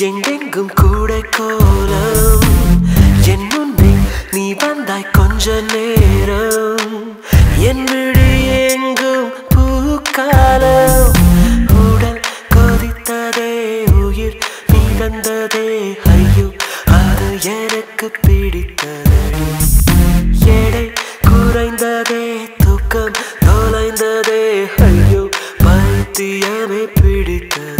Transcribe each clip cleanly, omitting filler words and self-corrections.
எங்கெங்கும் கூடை கோலம் என் முன்னே நீ வந்தாய் கொஞ்ச நேரம் என் விழி எங்கும் பூக்காலம் உடல் கொதித்ததே உயிர் மிதந்ததே ஐயோ அது எனக்கு பிடித்ததே எடை குறைந்ததே தூக்கம் தொலைந்ததே ஐயோ பைத்தியமே பிடித்ததே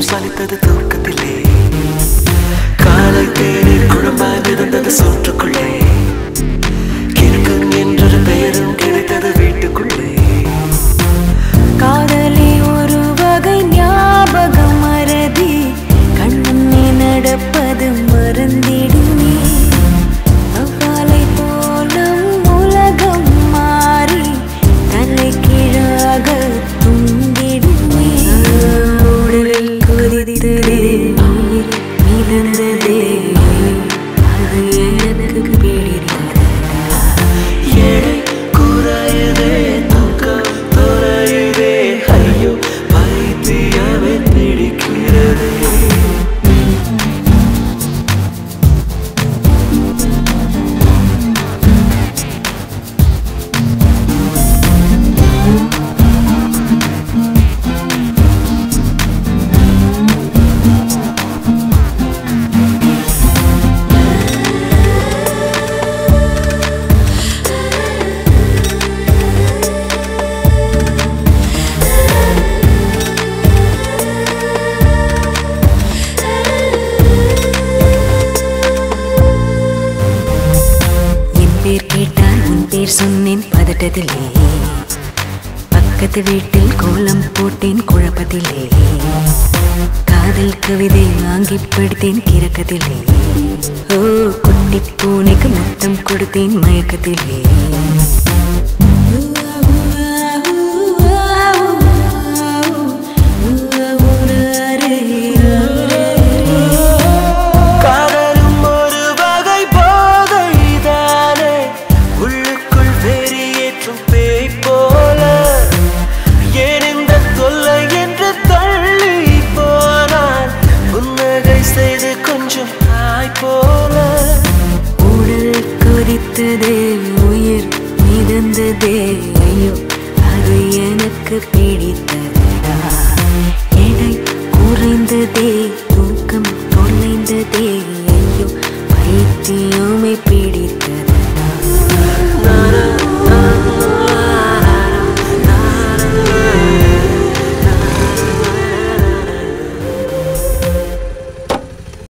பலித்தது தூக்கத்திலே காலை தேநீர் குழம்பாய் மிதந்தது சோற்றுக்குள்ளே கிறுக்கன் என்றொரு பெயரும் கிடைத்தது வீட்டுக்குள்ளே காதலி ஒரு வகை ஞாபகம் மறதி கண்ணே நடப்பது மறந்திடுமே அவ்வாலை போலும் உலகம் மாறி தலை கீழாக துண்டிடுமே உடலில் கொதித்ததே மிதந்ததே அது எனக்கு பிடித்ததே எடை குறையதே தூக்கம் தொலையுதே ஐயோ பைத்தியமே பிடிக்கிறதே சொன்னேன் பதட்டத்திலே பக்கத்து வீட்டில் கோலம் போட்டேன் குழப்பத்திலே காதல் கவிதை வாங்கி படித்தேன் கிறக்கத்திலே ஓ குட்டி பூனைக்கு முத்தம் கொடுத்தேன் மயக்கத்திலே உடல் கொதித்ததே உயிர் மிதந்ததே ஐயோ அது எனக்கு பிடித்ததா எடை குறைந்ததே தூக்கம் தொலைந்ததே ஐயோ பைத்தியமே